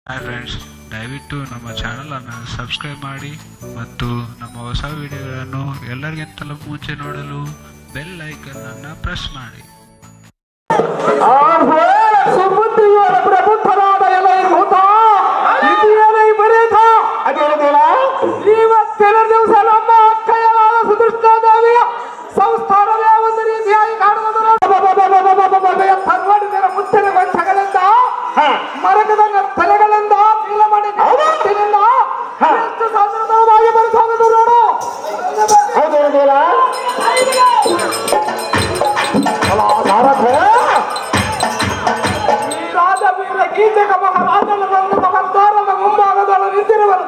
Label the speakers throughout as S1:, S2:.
S1: Hi friends, ದಯವಿಟ್ಟು ನಮ್ಮ ಚಾನಲನ್ನು ಸಬ್ಸ್ಕ್ರೈಬ್ ಮಾಡಿ ಮತ್ತು ನಮ್ಮ ಹೊಸ ವಿಡಿಯೋಗಳನ್ನು ಎಲ್ಲರಿಗಿಂತಲೂ ಮುಂಚೆ ನೋಡಲು ಬೆಲ್ ಐಕನ್ ಅನ್ನು ಪ್ರೆಸ್ ಮಾಡಿ.
S2: ಇವತ್ತಿನ ದಿವಸ ನಮ್ಮ ಅಕ್ಕಯ್ಯವಾದ ಸುದೃಷ್ಟದೇವಿಯ ಸಂಸ್ಥಾನವೇ ಒಂದು ರೀತಿಯಾಗಿ ಕಾಣುವುದರ ಮುಚ್ಚಿನ ಗೊಂಚಗಳಿಂದ ಮರಕದ ತಲೆಗಳಿಂದ ನೀಲಮಣಿಯಿಂದ ಎಷ್ಟು ಸಾಧಾರಣವಾಗಿ ಬರುತ್ತದೆ ನೋಡು. ಈ ರಾಜವೀರ ಗೀತೆಗ ಮಹಾರಾಜನ ಮಹರ್ತಾರದ ಮುಂಭಾಗದಲ್ಲಿ ನಿಂತಿರುವರು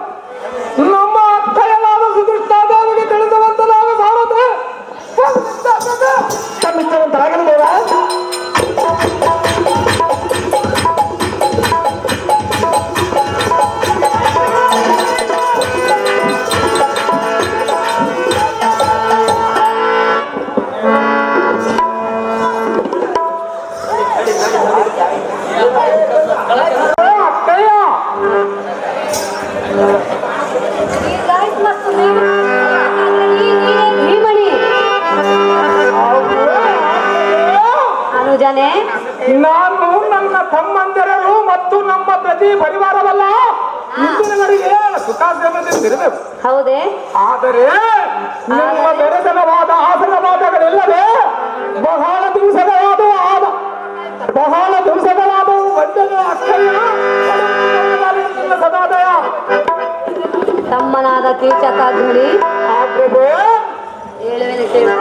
S2: ನಮ್ಮ ಅಕ್ಕಯ್ಯಲಾದ ಸುದೃಷ್ಟಾದೇವಿಗೆ ತಿಳಿದುವಂತನಾಗ ಸಾರದೆ ತಮ್ಮಿಷ್ಟವಂತರಾಗಲಿಲ್ಲ. ನಾನು ನನ್ನ ತಮ್ಮಂದಿರರು ಮತ್ತು ನಮ್ಮ ಪ್ರತಿ ಪರಿವಾರವಲ್ಲ ಹಿಂದಿನವರಿಗೆ ಸುಖಾಶ್ರಮದಿಂದಿರಬೇಕು.
S3: ಹೌದೇ?
S2: ಆದರೆ ನಿಮ್ಮ ಬೆರೆತನವಾದ ಆಸನವಾದಗಳಿಲ್ಲದೆ ಬಹಳ ದಿವಸಗಳಾದವು ವಂದನೆ ಅಕ್ಕಯ್ಯ ಸದಾದಯ
S3: ತಮ್ಮನಾದ ಕೀಚಕಾಗ್ನಿ
S2: ಆಗ್ರಹೇ
S3: ಹೇಳುವೆನು ಕೇಳು.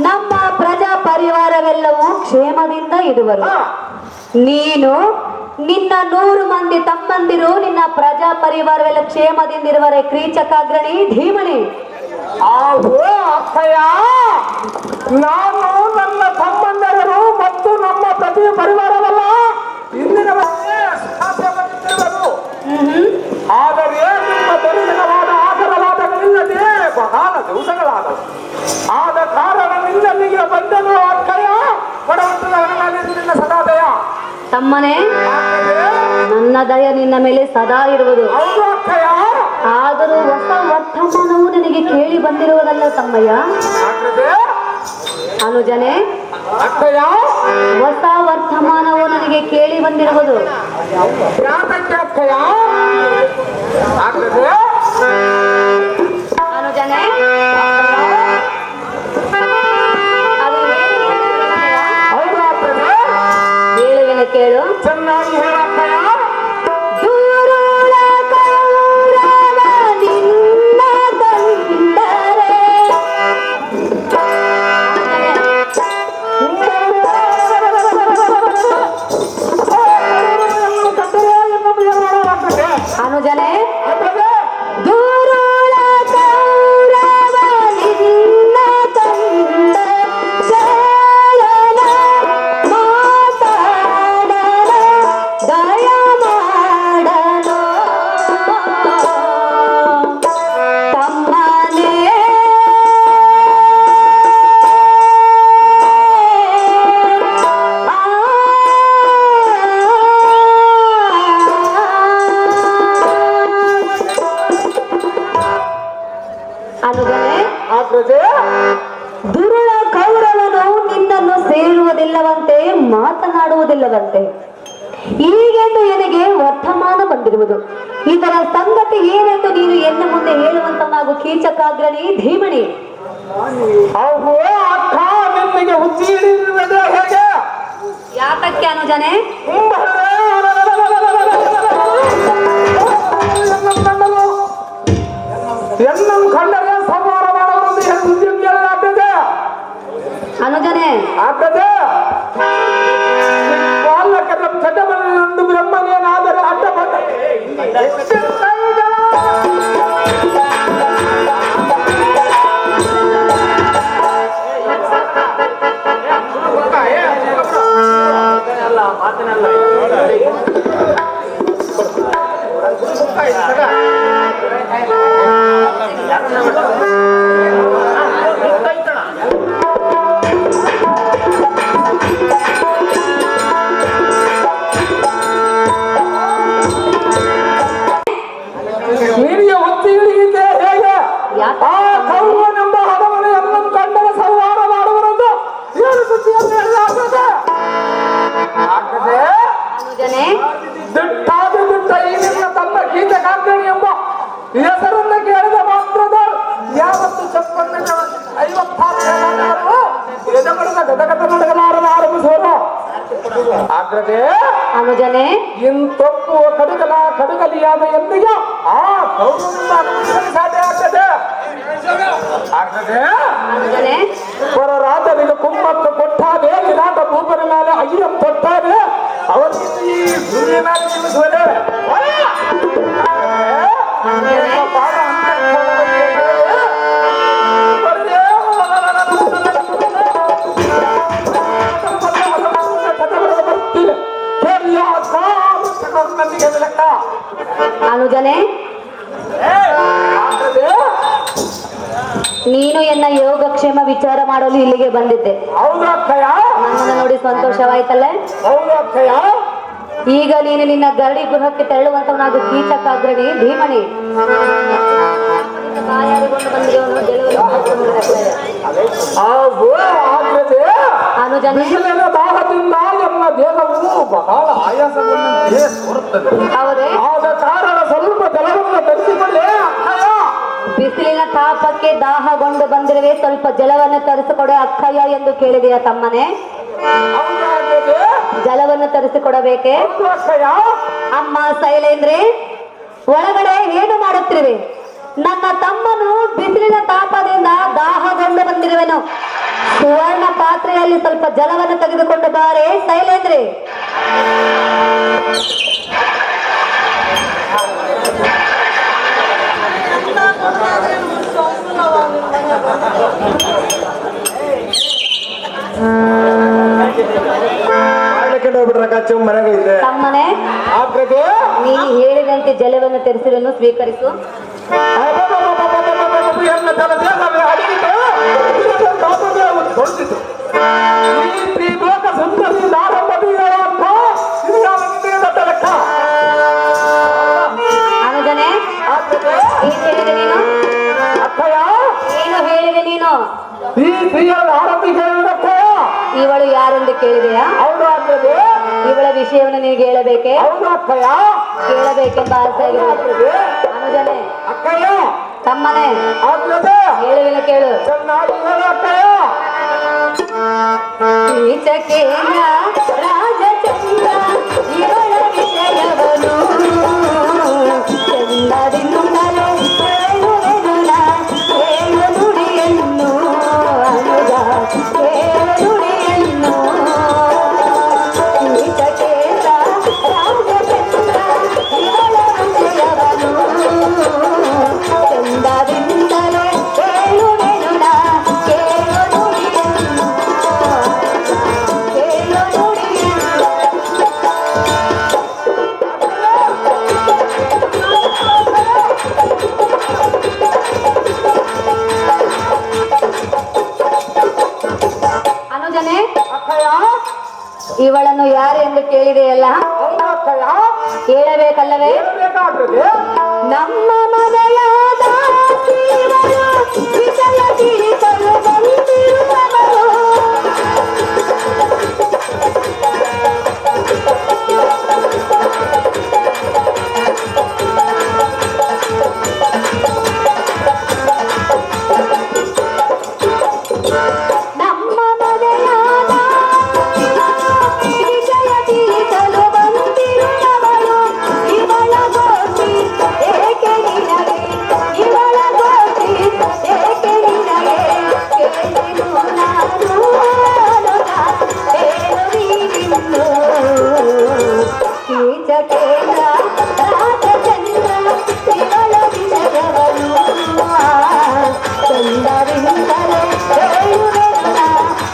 S3: ನಮ್ಮ ಪ್ರಜಾ ಪರಿವಾರವೆಲ್ಲವೂ ಕ್ಷೇಮದಿಂದ ಇರುವರು. ನೀನು ನಿನ್ನ 100 ಮಂದಿ ತಮ್ಮಂದಿರು ನಿನ್ನ ಪ್ರಜಾ ಪರಿವಾರವೆಲ್ಲ ಕ್ಷೇಮದಿಂದ ಇರುವರೆ. ಕ್ರೀಚಕಾಗ್ರಣಿ ಧೀಮಣಿ
S2: ಆಹೋ ಅಕ್ಕಯ್ಯ, ನಾನು ನನ್ನ ತಮ್ಮಂದಿರು ಮತ್ತು ನಮ್ಮ ಪ್ರತಿ ಪರಿವಾರವಲ್ಲ ಇಂದಿನ ಆದರೆ ನಿಮ್ಮ ಬೆರಳಿನವಾದ ಆಧಾರವಾದಗಳಿಲ್ಲದೆ ಬಹಳ ದಿವಸಗಳಾದವು. ಆದ ಕಾರಣ ನಿನ್ನಲ್ಲಿಗೆ ಬಂದನು ಅಕ್ಕಯ್ಯ. ಬಡವಂತನ ಸದಾದಯ
S3: ತಮ್ಮನೇ, ನನ್ನ ದಯ ನಿನ್ನ ಮೇಲೆ ಸದಾ ಇರುವುದು.
S2: ಹೌದು ಅಕ್ಕಯ್ಯ.
S3: ಆದರೂ ಹೊಸ ವರ್ತಮಾನವು ನನಗೆ ಕೇಳಿ ಬಂದಿರುವುದಲ್ಲ ತಮ್ಮಯ್ಯ. ಅನುಜನೇ,
S2: ಅಕ್ಕಯ್ಯ,
S3: ಹೊಸ ವರ್ತಮಾನವು ನನಗೆ ಕೇಳಿ ಬಂದಿರುವುದು.
S2: ಯಾತಕ್ಕೆ ಅಕ್ಕಯ್ಯ?
S3: ಅನುಜನೇ, ಅದು
S2: ಹೌದು ಅಕ್ಕಯ್ಯ.
S3: ಹೇಳುವೆನು ಕೇಳು.
S2: ಚೆನ್ನಾಗಿ ಹೇಳಕ್ಕಯ್ಯ.
S3: ದೂರುಳ ಕೌರವ ನಿನ್ನ ಕಂಡರೆ. ಅನುಜನೇ, ದೂರುಳ ಕೌರವ ನಿನ್ನ ಕಂಡ ಶರಣ ಮಾತಾಡನ ದಯ ಮಾಡನು ತಮ್ಮನೇ. ಅನುಜನೇ, ದುರುಳ ಕೌರವನು ನಿನ್ನನ್ನು ಸೇರುವುದಿಲ್ಲವಂತೆ, ಮಾತನಾಡುವುದಿಲ್ಲವಂತೆ. ಈಗೆಂದು ನನಗೆ ವರ್ತಮಾನ ಬಂದಿರುವುದು. ಇದರ ಸಂಗತಿ ಏನೆಂದು ನೀನು ಎನ್ನ ಮುಂದೆ ಹೇಳುವಂತನಾಗು ಕೀಚಕಾಗ್ರಣಿ ಧೀಮಣಿ.
S2: ಅವು ಅಕ್ಕ ನಿನ್ನಿಗೆ ಹುಚ್ಚಿ ಹಿಡಿದಿರುವುದೇ ಹೇಗೆ?
S3: ಯಾತಕ್ಕೆ ಅನುಜನೇ?
S2: ಎನ್ನಂ ಕಂಡರೆ ಸಂಹಾರ ಮಾಡುವುದು ಹೇಳಲಾಗ್ತದೆ.
S3: ಅನುಜನೇ,
S2: ಆಗ್ತದೆ. ಬಾಲಕರ ಚಟಬಲೊಂದು ಬ್ರಹ್ಮನೇನಾದರೆ ಅಡ್ಡ ಬಂದ ನೀರಿಗೆ ಹೊತ್ತಿ ಹಿಡಿಯಿದ್ದೆ ಹೇಗೆ? ಆ ಕೌರವನೆಂಬ ಹಡವನು ಎನ್ನಂ ಕಂಡರೆ ಸಂಹಾರ ಮಾಡುವರೆಂದು ಏನು ಸುದ್ದಿಯನ್ನು ಹೇಳಲಾಗ್ತದೆ. ಆಗ್ತದೆ.
S3: ಅನುಜನೇ,
S2: ದಿಟ್ಟಾದ ದಿಟ್ಟ ಈ ನಿನ್ನ ತನ್ನ ಗೀತಕಾಂತಣಿ ಎಂಬ ಹೆಸರನ್ನು ಕೇಳಿದ ಮಾತ್ರದ ಯಾವತ್ತು ಚಪ್ಪನ್ನ 56 ಎದೆಬಡಿದ ಗದಗದ ನಡಗಲಾರಲು ಆರಂಭಿಸುವರು. ಆಗ್ತದೆ.
S3: ಅನುಜನೇ,
S2: ಇಂತೊಪ್ಪು ಕಡುಗಲಿಯಾದ ಎಂದಿಗೆ ಆ ಕೌರವನಿಂದ ಸಾಧ್ಯ ಆಗ್ತದೆ. ಆಗ್ತದೆ.
S3: ಅನುಜನೇ,
S2: ಪರರಾಜನಿಗೆ ಕುಮ್ಮತ್ತು ಕೊಟ್ಟಾದೆ, ವಿರಾಟ ಭೂಪನ ಮೇಲೆ ಅಯ್ಯಂ ಕೊಟ್ಟಾದೆ, ಅವರಿಗೆ ಈ ಸೂರ್ಯ ಮೇಲೆ ಜೀವಿಸುವರೆ.
S3: ಅನುಜನೇ, ನೀನು ಎನ್ನ ಯೋಗಕ್ಷೇಮ ವಿಚಾರ ಮಾಡಲು ಇಲ್ಲಿಗೆ ಬಂದಿದ್ದೆ.
S2: ಹೌದು ಅಕ್ಕಯ್ಯ.
S3: ನನ್ನನ್ನು ನೋಡಿ ಸಂತೋಷವಾಯ್ತಲ್ಲ?
S2: ಹೌದು ಅಕ್ಕಯ್ಯ.
S3: ಈಗ ನೀನು ನಿನ್ನ ಗರಡಿ ಗೃಹಕ್ಕೆ ತೆರಳುವಂತವನಾಗು ಕೀಚಕಾಗ್ರಣಿ ಭೀಮಣಿ. ಅನುಜನೇ,
S2: ಬಿಸಿಲಿನ ದಾಹದಿಂದ ಎನ್ನ ದೇಹವು ಬಹಳ ಆಯಾಸಗೊಂಡಂತೆ ತೋರುತ್ತದೆ.
S3: ಹೌದೇ?
S2: ಆದ ಕಾರಣ ಸ್ವಲ್ಪ ಜಲವನ್ನು ತರಿಸಿಕೊಳ್ಳೆ ಅಕ್ಕಯ್ಯ.
S3: ಬಿಸಿಲಿನ ತಾಪಕ್ಕೆ ದಾಹಗೊಂಡು ಬಂದಿರುವೆ, ಸ್ವಲ್ಪ ಜಲವನ್ನು ತರಿಸಿಕೊಡೆ ಅಕ್ಕಯ್ಯ ಎಂದು ಕೇಳಿದೆಯಾ ತಮ್ಮನೇ?
S2: ಹೌದಾಗಿದೆ.
S3: ಜಲವನ್ನು ತರಿಸಿಕೊಡಬೇಕೆ?
S2: ಹೌದು ಅಕ್ಕಯ್ಯ.
S3: ಅಮ್ಮ ಶೈಲೇಂದ್ರೆ, ಒಳಗಡೆ ಏನು ಮಾಡುತ್ತಿರುವೆ? ನನ್ನ ತಮ್ಮನು ಬಿಸಿಲಿನ ತಾಪದಿಂದ ದಾಹಗೊಂಡು ಬಂದಿರುವೆನು. ಸುವರ್ಣ ಪಾತ್ರೆಯಲ್ಲಿ ಸ್ವಲ್ಪ ಜಲವನ್ನು ತೆಗೆದುಕೊಂಡು ಬಾರೆ ಶೈಲೇಂದ್ರೆ. ಮತ್ತೆ ಜಲವನ್ನು ತರಿಸಿರುವುದನ್ನು ಸ್ವೀಕರಿಸು.
S2: ಎನ್ನ ತನ್ನ ದೇಹವೇ ಅಡಗಿತು, ಪಾಪವೇ ಹೊಂದಿತು. ಈ ಲೋಕ ಸುಂದರಿ ನಾರಂಭದೀಯರ ಅಕ್ಕ, ಇದು ಯಾವ ಇಂದ್ರಿಯದ ಲೆಕ್ಕ?
S3: ಅನುಜನೇ, ಏನ್ ಹೇಳಿದೆ ನೀನು?
S2: ಅಕ್ಕಯ್ಯ,
S3: ಏನು ಹೇಳಿದೆ ನೀನು?
S2: ಈ ಸ್ತ್ರೀಯರ ಆರಂಭಿಕ
S3: ಇವಳು ಯಾರೆಂದು ಕೇಳಿದೆಯಾ?
S2: ಹೌದು ಆಗ್ತದೆ.
S3: ಇವಳ ವಿಷಯವನ್ನು ನಿನಗೆ ಹೇಳಬೇಕೆ?
S2: ಹೌದು ಅಕ್ಕಯ್ಯ,
S3: ಕೇಳಬೇಕೆಂಬ ಆಸೆ ಆಗಿದೆ. ಅನುಜನೇ,
S2: ಅಕ್ಕಯ್ಯ,
S3: ತಮ್ಮನೇ,
S2: ಆಗ್ತದೆ.
S3: ಹೇಳುವಿನ ಕೇಳು.
S2: ಚೆನ್ನಾಗಿ ಹೇಳು ಅಕ್ಕಯ್ಯ.
S3: ಈಚಕೇನ ರಾಜಚಂದ್ರ ಇವಳ ವಿಷಯವನು ಚಂದದಿಂದಲೇ ಹೇಳುವೆನು ನಾ, ಹೇಳು ನುಡಿಯನ್ನು ಅನುಜ, ಹೇಳು ನುಡಿಯನ್ನು. ಈಚಕೇನ ರಾಜಚಂದ್ರ ಇವಳ ವಿಷಯವನು ಚಂದದಿಂದಲೇ ಹೇಳುವೆನು ನಾ, ಕೇಳು ನುಡಿಯನ್ನು, ಕೇಳು ನುಡಿಯನ್ನು. ಅನುಜನೇ,
S2: ಅಕ್ಕಯ್ಯ,
S3: ಇವಳನ್ನು ಯಾರು ಎಂದು ಕೇಳಿದೆಯಲ್ಲ,
S2: ಹೌದು ಅಕ್ಕಯ್ಯ,
S3: ಹೇಳಬೇಕಲ್ಲವೇ?
S2: ಹೇಳಬೇಕಾಗ್ತದೆ.
S3: ನಮ್ಮ ಮನೆಯಾದ ಜೀವನ ವಿಷಯ ತಿಳಿಸಲು ಬಂದಿರುವವರು. ನಮ್ಮ ಮನೆಯಾದ ವಿಷಯ ತಿಳಿಸಲು ಬಂದಿರುವವರು. ಇವಳ ಗೋಷ್ಠಿ ಏಕೆ ನಿನಗೆ, ಇವಳ ಗೋಷ್ಠಿ ಏಕೆ ನಿನಗೆ, ಕೇಳಿರು ನಾನು ಅನುಜ, ಹೇಳು ನೀನಿನ್ನು. ಈಚಕೇನ ರಾಜಚಂದ್ರ ಇವಳ ವಿಷಯವನು ಚಂದರಿಂದಲೇ ಹೇಳುವೆನು ನಾ,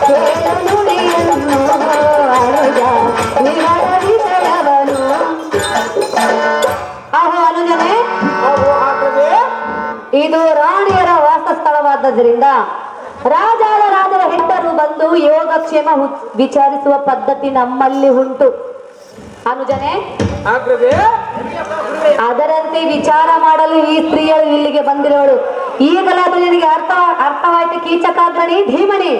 S3: ಕೇಳು ನುಡಿಯನ್ನು ಅನುಜ, ಇವಳ ವಿಷಯವನು. ಆಹೋ ಅನುಜನೇ,
S2: ಹೌದು ಆಗ್ತದೆ.
S3: ಇದು ರಾಣಿಯರ ವಾಸಸ್ಥಳವಾದ್ದರಿಂದ ರಾಜರ ಹೆಂಡರು ಬಂದು ಯೋಗಕ್ಷೇಮ ವಿಚಾರಿಸುವ ಪದ್ಧತಿ ನಮ್ಮಲ್ಲಿ ಉಂಟು. ಅನುಜನೇ,
S2: ಆಗ್ತದೆ.
S3: ಅದರಂತೆ ವಿಚಾರ ಮಾಡಲು ಈ ಸ್ತ್ರೀಯರು ಇಲ್ಲಿಗೆ ಬಂದಿರೋಳು. ಈಗಲಾದರೂ ನಿನಗೆ ಅರ್ಥವಾಯ್ತು ಕೀಚಕಾಗ್ರಣಿ ಧೀಮಣಿ?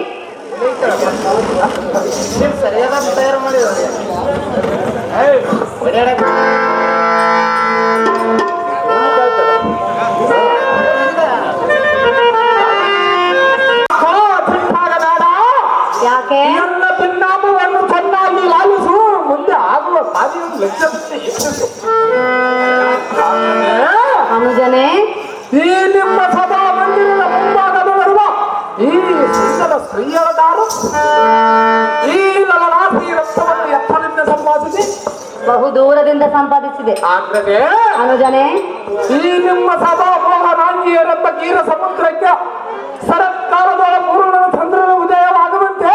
S3: ಯಾಕೆ?
S2: ನನ್ನ ಪಿನ್ನಾಮವನ್ನು ಚೆನ್ನಾಗಿ ಲಾಲಿಸು, ಮುಂದೆ ಆಗುವ ಕಾರ್ಯವನ್ನು ಲೆಕ್ಕ
S3: ಅನುಜನೇ,
S2: ಈ ನಿಮ್ಮ ಸಭಾ ಮಂದಿರದ ಮುಂಭಾಗದಲ್ಲಿರುವ ಈ ಸುಂದರ ಸ್ತ್ರೀಯರದಾರು ಈ ಲಲನಾಸಿ ರಕ್ತವನ್ನು ಎತ್ತರಿಂದ ಸಂಪಾದಿಸಿ
S3: ಬಹು ದೂರದಿಂದ ಸಂಪಾದಿಸಿದೆ.
S2: ಆಗ್ತದೆ.
S3: ಅನುಜನೇ,
S2: ಈ ನಿಮ್ಮ ಸಭಾ ಮೋಹನಾಂಗಿಯರೆಂಬ ಕೀರ ಸಮುದ್ರಕ್ಕೆ ಸರಕಾರದೊಳ ಪೂರ್ಣನ ಚಂದ್ರನ ಉದಯವಾಗುವಂತೆ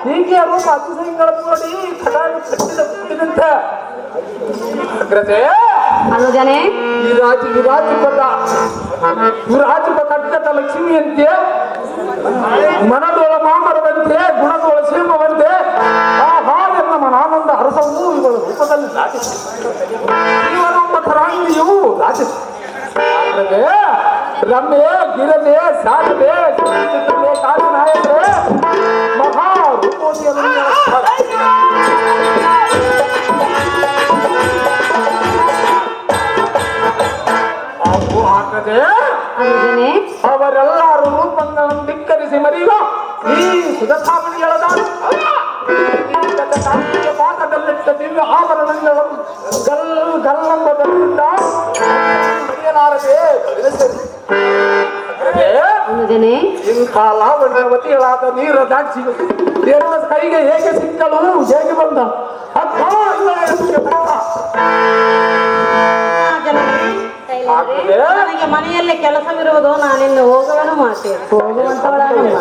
S2: ಹೀಗೆ ರೂಪ ಅತಿಶಯಗಳನ್ನು ನೋಡಿ ಕಡಾಯಿ ಕಟ್ಟಿದ ಕೂತಿನಂತೆ ಆಗ್ತದೆ.
S3: ಅನುಜನೇ,
S2: ವಿರಾಜಿಪ ಕಟ್ಟದ ಲಕ್ಷ್ಮಿಯಂತೆ ಮನದೊಳ ಮಾಮರವಂತೆ ಗುಣದೊಳ ಸೀಮವಂತೆ ಆಹಾ ಎನ್ನ ನಾನೊಂದ ಅರಸವು ಇವಳ ರೂಪದಲ್ಲಿ ದಾಟಿಸಿ ಇವನೊಬ್ಬ ತರಾಂಗಿಯು ದಾಟಿಸಿ ರಮ್ಯೆ ಗಿರದೆ ಸಾಧನೆ ಕಾಲಿ ನಾಯಕರೇ ಮಹಾ ರೂಪೋದಿಯನ್ನು ಹಾಕದೆ
S3: ಅನುಜನೇ,
S2: ಅವರೆಲ್ಲರೂ ರೂಪಗಳನ್ನು ಧಿಕ್ಕರಿಸಿ ಮರೆಯುವ ಈ ಸುಧತಾಮಣಿಯಳದ ಪಾಕದಲ್ಲಿಟ್ಟ ದಿವ್ಯ ಆಭರಣಗಳನ್ನು ಗಲ್ಲಂಬದಿಂದ ಮರೆಯಲಾರದೆ
S3: ಅನುಜನೇ,
S2: ಇಂಥ ಲಾವಣ್ಯವತಿಗಳಾದ ನೀರ ದಾಕ್ಷಿ ದೇವರ ಕೈಗೆ ಹೇಗೆ ಸಿಕ್ಕಳು, ಹೇಗೆ ಬಂದ ಅಕ್ಕ
S4: ನನಗೆ ಮನೆಯಲ್ಲಿ ಕೆಲಸವಿರುವುದು, ನಾನಿನ್ನು ಹೋಗುವನು ಮಾಡ್ತೇನೆ.
S3: ಹೋಗುವಂತವಳಮ್ಮ.